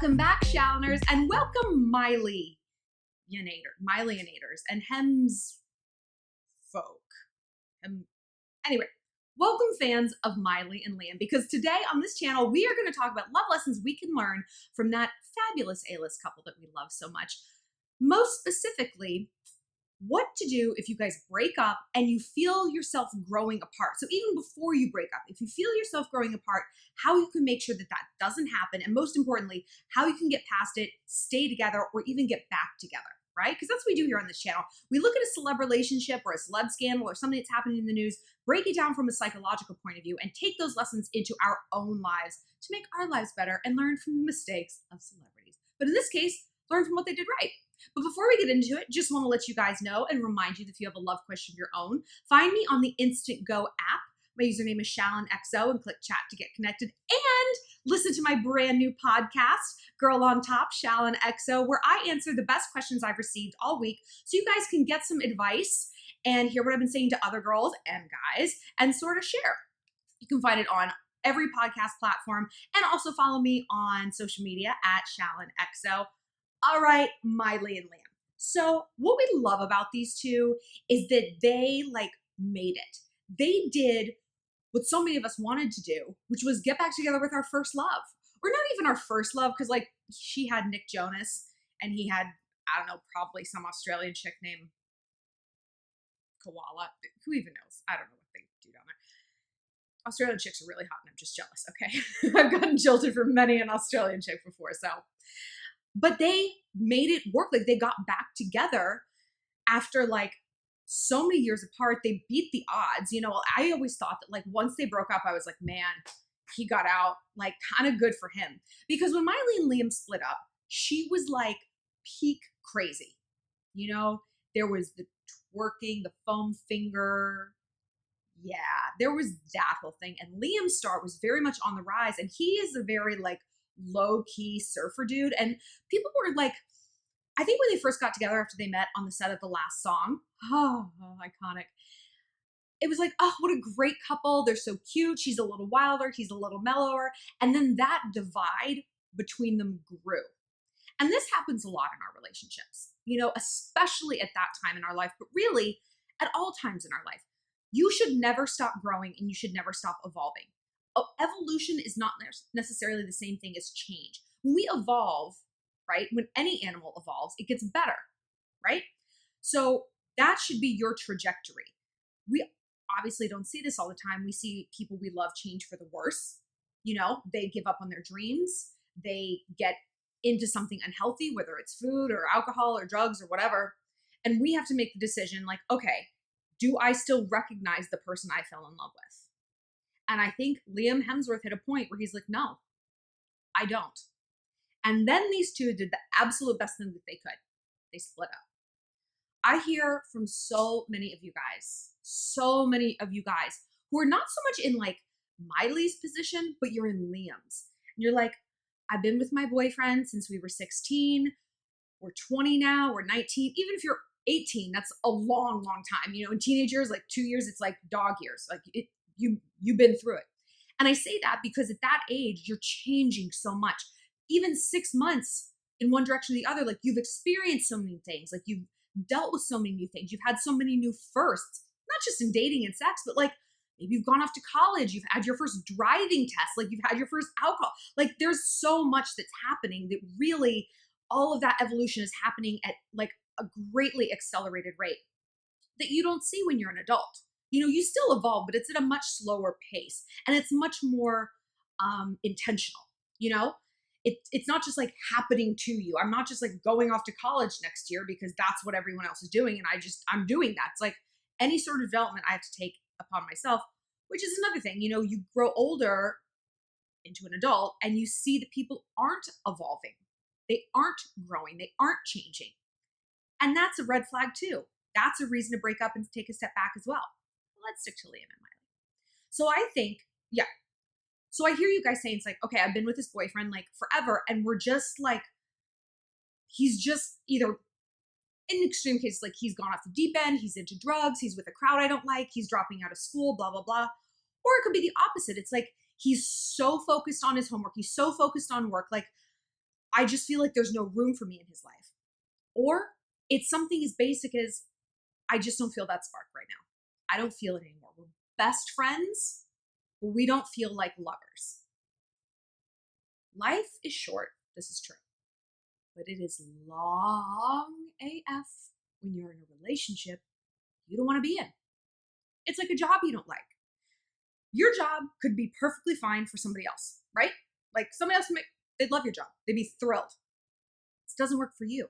Welcome back, Shalloners, and welcome MILEY-ionators and Anyway, welcome fans of Miley and Liam, because today on this channel, we are going to talk about love lessons we can learn from that fabulous A-list couple that we love so much. Most specifically, what to do if you guys break up and you feel yourself growing apart. So even before you break up, if you feel yourself growing apart, how you can make sure that that doesn't happen, and most importantly, how you can get past it, stay together, or even get back together, right? Because that's what we do here on this channel. We look at a celeb relationship or a celeb scandal or something that's happening in the news, break it down from a psychological point of view, and take those lessons into our own lives to make our lives better and learn from the mistakes of celebrities. But in this case, learn from what they did right. But before we get into it, just want to let you guys know and remind you that if you have a love question of your own, find me on the Instant Go app. My username is ShallonXO, and click chat to get connected. And listen to my brand new podcast, Girl on Top, ShallonXO, where I answer the best questions I've received all week so you guys can get some advice and hear what I've been saying to other girls and guys and sort of share. You can find it on every podcast platform, and also follow me on social media at ShallonXO. All right, Miley and Liam. So what we love about these two is that they made it. They did what so many of us wanted to do, which was get back together with our first love. Or not even our first love, because she had Nick Jonas and he had, I don't know, probably some Australian chick named Koala. Who even knows? I don't know what they do down there. Australian chicks are really hot and I'm just jealous, okay? I've gotten jilted from many an Australian chick before, so. But they made it work. They got back together after so many years apart. They beat the odds. You know, I always thought that once they broke up, I was like, man, he got out, kind of good for him. Because when Miley and Liam split up, she was peak crazy. You know, there was the twerking, the foam finger. Yeah, there was that whole thing. And Liam's star was very much on the rise. And he is a very low-key surfer dude. And people were I think when they first got together after they met on the set of the last song, oh, iconic. It was oh, what a great couple. They're so cute. She's a little wilder. He's a little mellower. And then that divide between them grew. And this happens a lot in our relationships, you know, especially at that time in our life, but really at all times in our life. You should never stop growing and you should never stop evolving. Evolution is not necessarily the same thing as change. When we evolve, right, when any animal evolves, it gets better, right? So that should be your trajectory. We obviously don't see this all the time. We see people we love change for the worse. You know, they give up on their dreams. They get into something unhealthy, whether it's food or alcohol or drugs or whatever. And we have to make the decision okay, do I still recognize the person I fell in love with? And I think Liam Hemsworth hit a point where he's like, no, I don't. And then these two did the absolute best thing that they could. They split up. I hear from so many of you guys who are not so much in Miley's position, but you're in Liam's. And you're I've been with my boyfriend since we were 16. We're 20 now, we're 19. Even if you're 18, that's a long, long time. You know, in teenage years, 2 years, it's dog years. You've been through it. And I say that because at that age, you're changing so much. Even 6 months in one direction or the other, you've experienced so many things. You've dealt with so many new things. You've had so many new firsts, not just in dating and sex, but maybe you've gone off to college. You've had your first driving test. You've had your first alcohol. There's so much that's happening that really all of that evolution is happening at a greatly accelerated rate that you don't see when you're an adult. You know, you still evolve, but it's at a much slower pace and it's much more intentional. You know, it's not just happening to you. I'm not just going off to college next year because that's what everyone else is doing. And I'm doing that. It's any sort of development I have to take upon myself, which is another thing. You know, you grow older into an adult and you see that people aren't evolving. They aren't growing. They aren't changing. And that's a red flag too. That's a reason to break up and take a step back as well. Let's stick to Liam and Miley. So I think, yeah. So I hear you guys saying it's okay, I've been with this boyfriend forever, and we're just he's just either in extreme cases he's gone off the deep end, he's into drugs, he's with a crowd I don't like, he's dropping out of school, blah, blah, blah. Or it could be the opposite. It's he's so focused on his homework, he's so focused on work, I just feel like there's no room for me in his life. Or it's something as basic as, I just don't feel that spark right now. I don't feel it anymore. We're best friends, but we don't feel like lovers. Life is short. This is true. But it is long AF when you're in a relationship you don't want to be in. It's like a job you don't like. Your job could be perfectly fine for somebody else, right? Like somebody else, they'd love your job. They'd be thrilled. It doesn't work for you.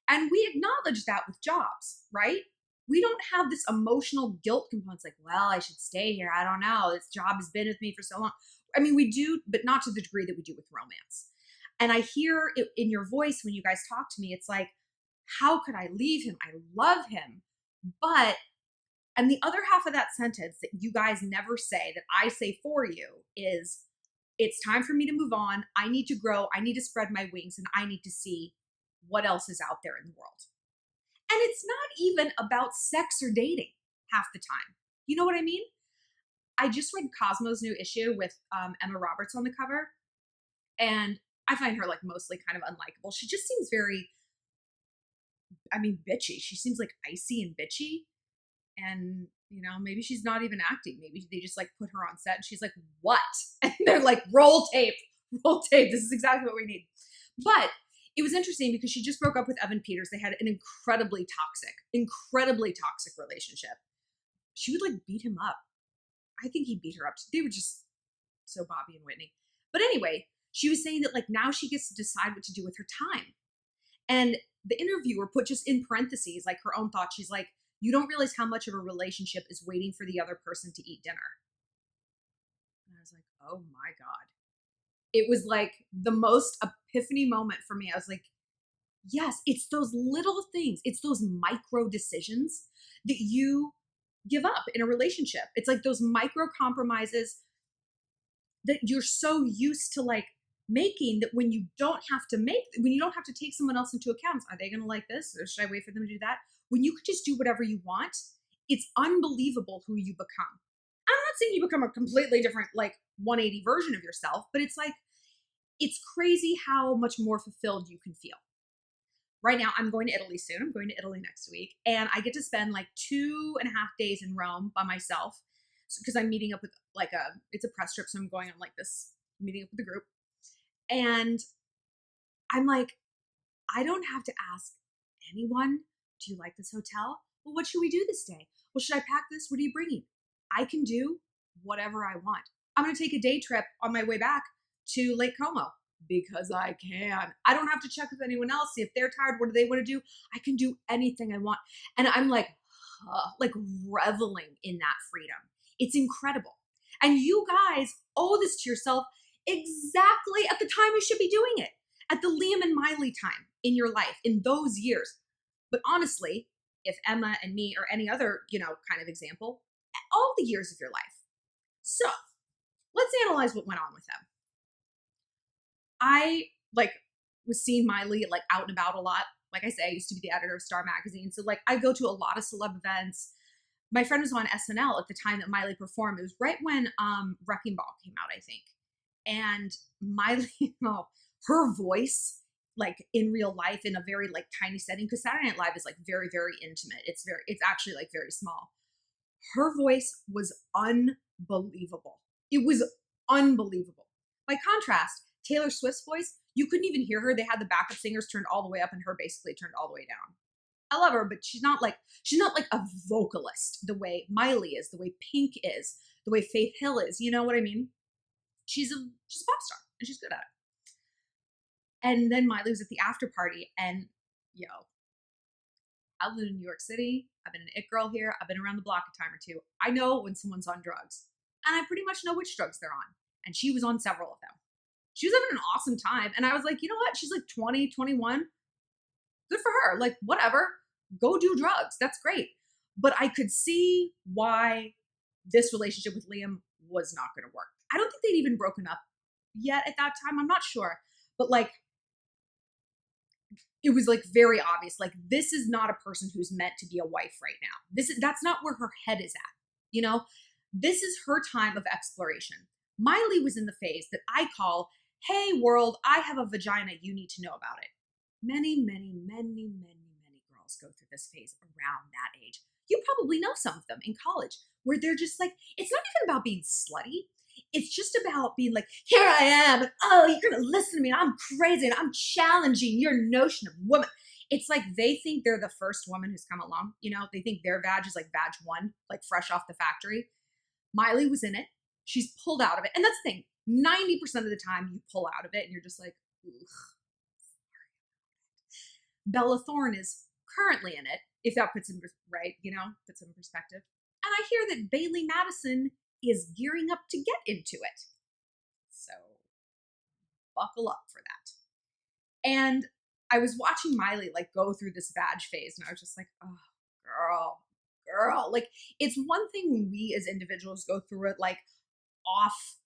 And we acknowledge that with jobs, right? We don't have this emotional guilt component. It's like, well, I should stay here. I don't know. This job has been with me for so long. I mean, we do, but not to the degree that we do with romance. And I hear it in your voice when you guys talk to me. It's like, how could I leave him? I love him. But, and the other half of that sentence that you guys never say, that I say for you, is it's time for me to move on. I need to grow. I need to spread my wings, and I need to see what else is out there in the world. And it's not even about sex or dating half the time. You know what I mean? I just read Cosmo's new issue with Emma Roberts on the cover, and I find her like mostly kind of unlikable. She just seems very, bitchy. She seems like icy and bitchy. And, maybe she's not even acting. Maybe they just like put her on set and she's like, what? And they're like, roll tape. This is exactly what we need. But it was interesting because she just broke up with Evan Peters. They had an incredibly toxic relationship. She would like beat him up. I think he beat her up. They were just so Bobby and Whitney. But anyway, she was saying that like now she gets to decide what to do with her time. And the interviewer put just in parentheses, like her own thoughts. She's like, you don't realize how much of a relationship is waiting for the other person to eat dinner. And I was like, oh my God. It was like the most epiphany moment for me. I was like, yes, it's those little things. It's those micro decisions that you give up in a relationship. It's like those micro compromises that you're so used to like making that when you don't have to take someone else into account, are they going to like this? Or should I wait for them to do that? When you could just do whatever you want, it's unbelievable who you become. I'm not saying you become a completely different, like 180 version of yourself, but it's like, it's crazy how much more fulfilled you can feel. Right now, I'm going to Italy soon. I'm going to Italy next week. And I get to spend like 2.5 days in Rome by myself because I'm meeting up with it's a press trip. So I'm going on like this meeting up with the group. And I'm like, I don't have to ask anyone, do you like this hotel? Well, what should we do this day? Well, should I pack this? What are you bringing? I can do whatever I want. I'm going to take a day trip on my way back to Lake Como because I can. I don't have to check with anyone else. See if they're tired. What do they want to do? I can do anything I want. And I'm like reveling in that freedom. It's incredible. And you guys owe this to yourself exactly at the time you should be doing it. At the Liam and Miley time in your life, in those years. But honestly, if Emma and me or any other, kind of example, all the years of your life. So let's analyze what went on with them. I was seeing Miley out and about a lot. Like I say, I used to be the editor of Star Magazine. So I go to a lot of celeb events. My friend was on SNL at the time that Miley performed. It was right when Wrecking Ball came out, I think. And Miley, her voice, in real life in a very tiny setting, because Saturday Night Live is very, very intimate. It's actually very small. Her voice was unbelievable. It was unbelievable. By contrast, Taylor Swift's voice, you couldn't even hear her. They had the backup singers turned all the way up and her basically turned all the way down. I love her, but she's not like a vocalist the way Miley is, the way Pink is, the way Faith Hill is. You know what I mean? She's a pop star and she's good at it. And then Miley was at the after party and I live in New York City. I've been an it girl here. I've been around the block a time or two. I know when someone's on drugs and I pretty much know which drugs they're on. And she was on several of them. She was having an awesome time. And I was like, you know what? She's 20, 21. Good for her. Whatever. Go do drugs. That's great. But I could see why this relationship with Liam was not going to work. I don't think they'd even broken up yet at that time. I'm not sure. But it was very obvious. This is not a person who's meant to be a wife right now. That's not where her head is at. This is her time of exploration. Miley was in the phase that I call hey world, I have a vagina, you need to know about it. Many, many, many, many, many girls go through this phase around that age. You probably know some of them in college where they're just like, it's not even about being slutty. It's just about being like, here I am, and oh, you're gonna listen to me, and I'm crazy, and I'm challenging your notion of woman. It's like they think they're the first woman who's come along. They think their vag is like vag one, like fresh off the factory. Miley was in it. She's pulled out of it. And that's the thing. 90% of the time you pull out of it and you're just like, ugh. Bella Thorne is currently in it, if that puts in puts in perspective. And I hear that Bailey Madison is gearing up to get into it. So buckle up for that. And I was watching Miley like go through this vag phase, and I was just like, oh, girl. Like, it's one thing when we as individuals go through it like off,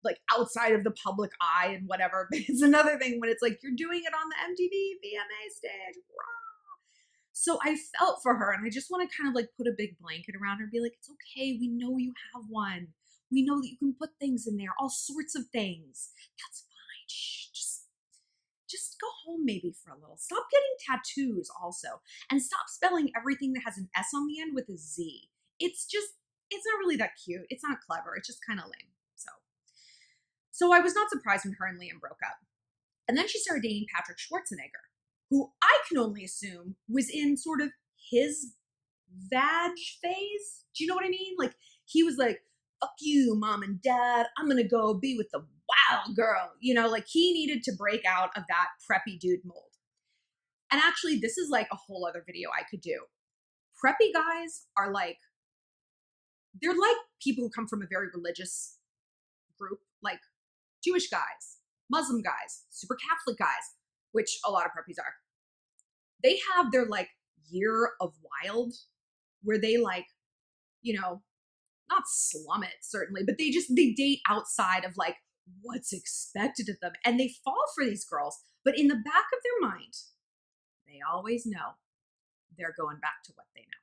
like outside of the public eye and whatever, but it's another thing when it's like you're doing it on the MTV VMA stage. Rah! So I felt for her, and I just want to kind of like put a big blanket around her and be like, it's okay. We know you have one. We know that you can put things in there, all sorts of things. That's fine. Shh, just go home maybe for a little. Stop getting tattoos also. And stop spelling everything that has an S on the end with a Z. It's not really that cute. It's not clever. It's just kind of lame. So I was not surprised when her and Liam broke up. And then she started dating Patrick Schwarzenegger, who I can only assume was in sort of his vag phase. Do you know what I mean? Like, he was like, fuck you, mom and dad. I'm going to go be with the wild girl. Like he needed to break out of that preppy dude mold. And actually, this is like a whole other video I could do. Preppy guys are like, they're like people who come from a very religious group, like Jewish guys, Muslim guys, super Catholic guys, which a lot of preppies are. They have their like year of wild where they like, not slum it certainly, but they date outside of like what's expected of them. And they fall for these girls, but in the back of their mind, they always know they're going back to what they know.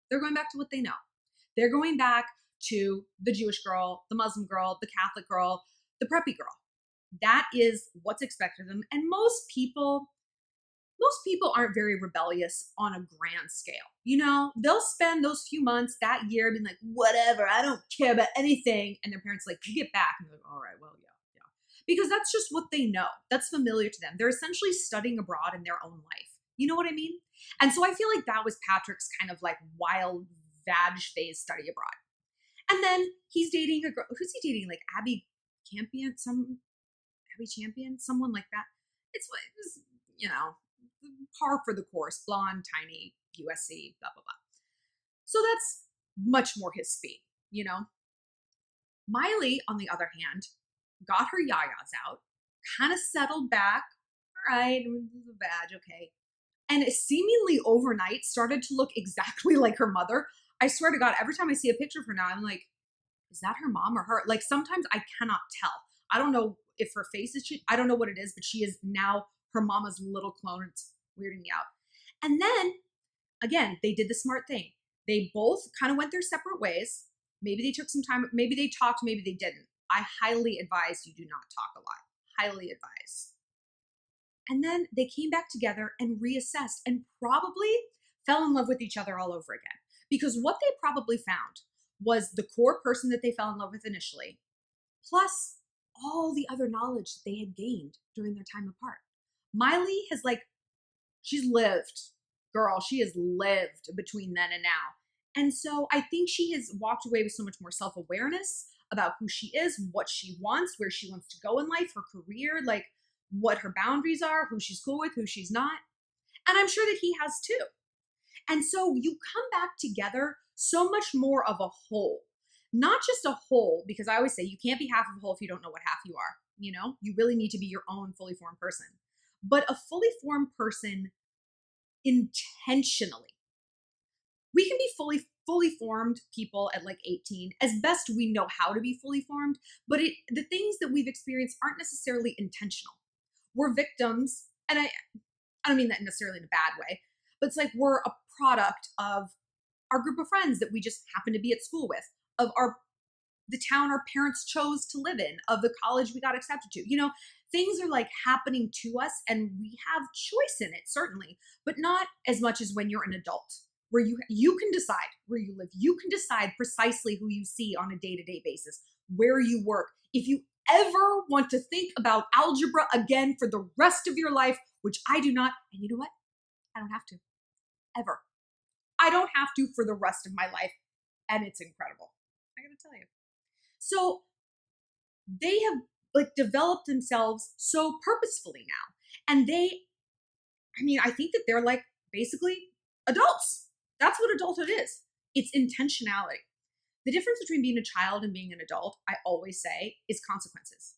They're going back to what they know. They're going back to the Jewish girl, the Muslim girl, the Catholic girl, the preppy girl. That is what's expected of them. And most people aren't very rebellious on a grand scale. They'll spend those few months that year being like, whatever, I don't care about anything. And their parents like, you get back. And they're like, all right, well, yeah. Because that's just what they know. That's familiar to them. They're essentially studying abroad in their own life. You know what I mean? And so I feel like that was Patrick's kind of like wild vag phase study abroad. And then he's dating a girl. Who's he dating? Like Abby Champion, someone like that. It was, par for the course, blonde, tiny, USC, blah, blah, blah. So that's much more his speed, Miley, on the other hand, got her yayas out, kind of settled back. All right, the badge, okay. And it seemingly overnight started to look exactly like her mother. I swear to God, every time I see a picture of her now, I'm like, is that her mom or her? Like, sometimes I cannot tell. I don't know if her face is, I don't know what it is, but she is now her mama's little clone. It's weirding me out. And then, again, they did the smart thing. They both kind of went their separate ways. Maybe they took some time. Maybe they talked. Maybe they didn't. I highly advise you do not talk a lot. Highly advise. And then they came back together and reassessed and probably fell in love with each other all over again. Because what they probably found was the core person that they fell in love with initially, plus all the other knowledge that they had gained during their time apart. Miley has she's lived, girl, she has lived between then and now. And so I think she has walked away with so much more self-awareness about who she is, what she wants, where she wants to go in life, her career, like what her boundaries are, who she's cool with, who she's not. And I'm sure that he has too. And so you come back together so much more of a whole. Not just a whole, because I always say you can't be half of a whole if you don't know what half you are. You really need to be your own fully formed person. But a fully formed person intentionally. We can be fully formed people at like 18, as best we know how to be fully formed, but the things that we've experienced aren't necessarily intentional. We're victims, and I don't mean that necessarily in a bad way, but it's like we're a product of our group of friends that we just happen to be at school with, of our the town our parents chose to live in, of the college we got accepted to. You know, things are like happening to us and we have choice in it, certainly, but not as much as when you're an adult, where you can decide where you live. You can decide precisely who you see on a day-to-day basis, where you work. If you ever want to think about algebra again for the rest of your life, which I do not, and you know what? I don't have to, ever. I don't have to for the rest of my life, and it's incredible. I gotta tell you. So they have like developed themselves so purposefully now. And I think that they're like basically adults. That's what adulthood is. It's intentionality. The difference between being a child and being an adult, I always say, is consequences.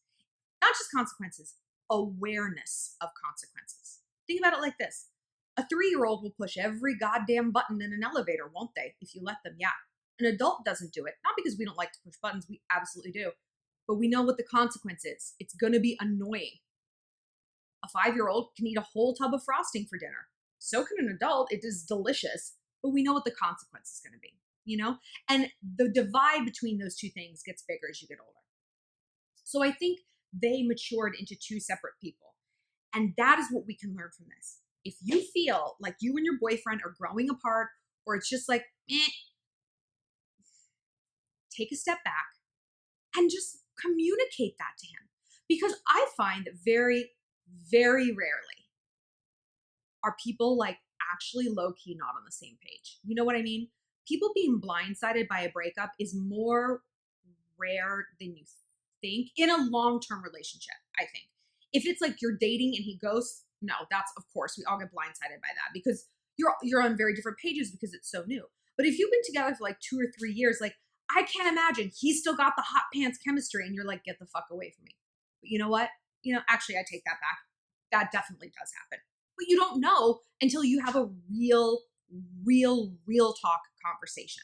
Not just consequences, awareness of consequences. Think about it like this. A 3-year-old will push every goddamn button in an elevator, won't they? If you let them, yeah. An adult doesn't do it. Not because we don't like to push buttons, we absolutely do. But we know what the consequence is. It's gonna be annoying. A 5-year-old can eat a whole tub of frosting for dinner. So can an adult. It is delicious, but we know what the consequence is gonna be, you know? And the divide between those two things gets bigger as you get older. So I think they matured into 2 separate people. And that is what we can learn from this. If you feel like you and your boyfriend are growing apart, or it's just like, take a step back and just communicate that to him. Because I find that very, very rarely are people like actually low-key not on the same page. You know what I mean? People being blindsided by a breakup is more rare than you think in a long-term relationship, I think. If it's like you're dating and he ghosts, no, that's, of course, we all get blindsided by that because you're on very different pages because it's so new. But if you've been together for like 2 or 3 years, like, I can't imagine he's still got the hot pants chemistry and you're like, get the fuck away from me. But you know what? Actually, I take that back. That definitely does happen. But you don't know until you have a real talk conversation.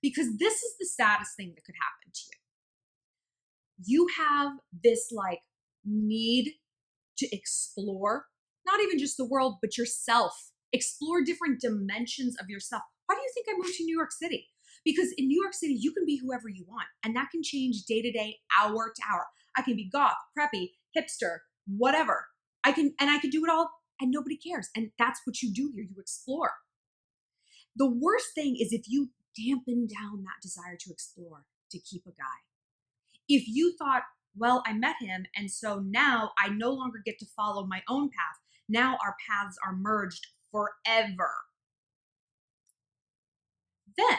Because this is the saddest thing that could happen to you. You have this like need to explore, not even just the world, but yourself. Explore different dimensions of yourself. Why do you think I moved to New York City? Because in New York City, you can be whoever you want. And that can change day to day, hour to hour. I can be goth, preppy, hipster, whatever. I can do it all and nobody cares. And that's what you do here. You explore. The worst thing is if you dampen down that desire to explore to keep a guy. If you thought, well, I met him, and so now I no longer get to follow my own path. Now our paths are merged forever. Then,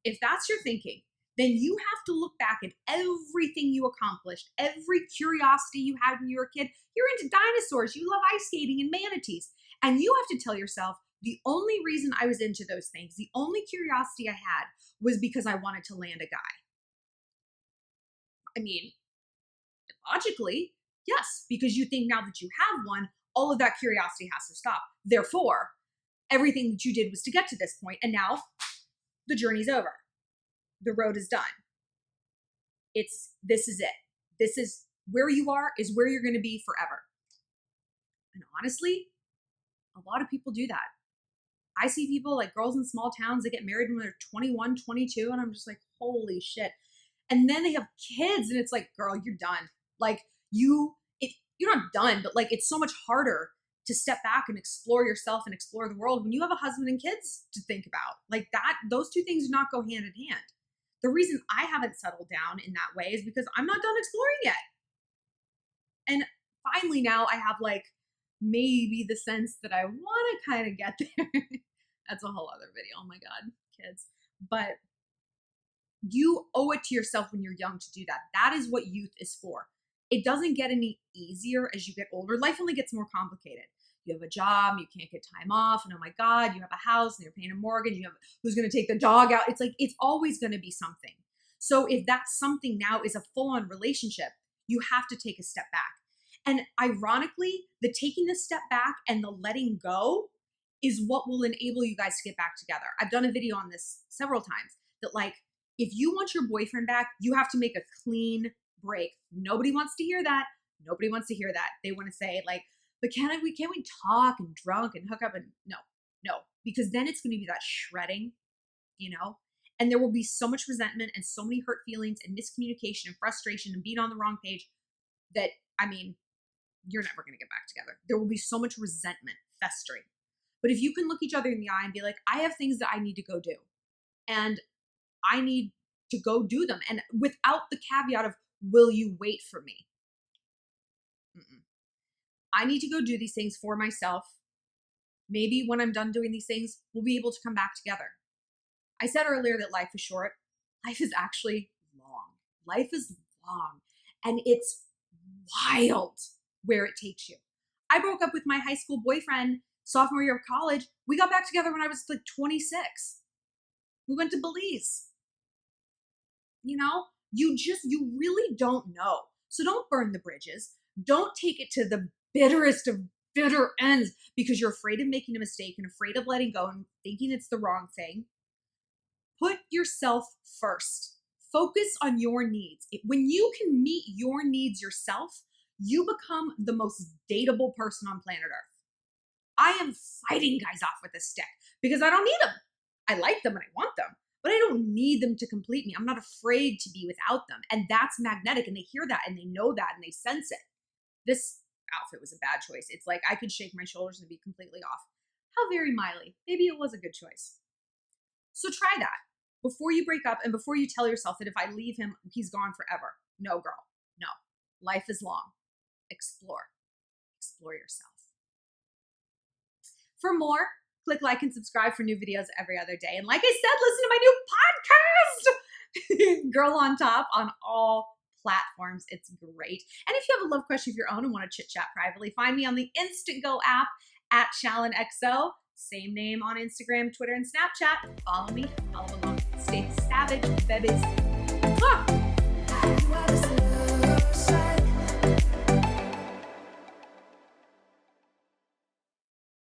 if that's your thinking, then you have to look back at everything you accomplished, every curiosity you had when you were a kid. You're into dinosaurs, you love ice skating and manatees. And you have to tell yourself, the only reason I was into those things, the only curiosity I had was because I wanted to land a guy. I mean, logically, yes, because you think now that you have one, all of that curiosity has to stop. Therefore, everything that you did was to get to this point, and now the journey's over. The road is done. This is it. This is where you are, is where you're going to be forever. And honestly, a lot of people do that. I see people like girls in small towns that get married when they're 21, 22, and I'm just like, holy shit. And then they have kids, and it's like, girl, you're done. Like you're not done, but like it's so much harder to step back and explore yourself and explore the world when you have a husband and kids to think about. Like that, those two things do not go hand in hand. The reason I haven't settled down in that way is because I'm not done exploring yet. And finally now I have like maybe the sense that I want to kind of get there. That's a whole other video. Oh my God, kids. But you owe it to yourself when you're young to do that. That is what youth is for. It doesn't get any easier as you get older. Life only gets more complicated. You have a job, you can't get time off, and oh my God, you have a house and you're paying a mortgage, you have who's going to take the dog out. It's like, it's always going to be something. So if that something now is a full-on relationship, you have to take a step back. And ironically, the taking the step back and the letting go is what will enable you guys to get back together. I've done a video on this several times that like, if you want your boyfriend back, you have to make a clean break. Nobody wants to hear that. Nobody wants to hear that. They want to say like, but can't we talk and drunk and hook up? And no, because then it's going to be that shredding, And there will be so much resentment and so many hurt feelings and miscommunication and frustration and being on the wrong page that, I mean, you're never going to get back together. There will be so much resentment festering. But if you can look each other in the eye and be like, I have things that I need to go do, and I need to go do them, and without the caveat of, will you wait for me? I need to go do these things for myself. Maybe when I'm done doing these things, we'll be able to come back together. I said earlier that life is short. Life is actually long. Life is long, and it's wild where it takes you. I broke up with my high school boyfriend sophomore year of college. We got back together when I was like 26. We went to Belize. You know, you really don't know. So don't burn the bridges. Don't take it to the bitterest of bitter ends because you're afraid of making a mistake and afraid of letting go and thinking it's the wrong thing. Put yourself first. Focus on your needs. When you can meet your needs yourself, you become the most dateable person on planet Earth. I am fighting guys off with a stick because I don't need them. I like them and I want them, but I don't need them to complete me. I'm not afraid to be without them. And that's magnetic, and they hear that and they know that and they sense it. This outfit was a bad choice. It's like I could shake my shoulders and be completely off. How very Miley. Maybe it was a good choice. So try that before you break up and before you tell yourself that if I leave him, he's gone forever. No, girl. No. Life is long. Explore. Explore yourself. For more, click like and subscribe for new videos every other day. And like I said, listen to my new podcast, Girl on Top, on all platforms. It's great. And if you have a love question of your own and want to chit chat privately, find me on the Instant Go app at ShallonXO. Same name on Instagram, Twitter, and Snapchat. Follow me, follow along. Stay savage, babies.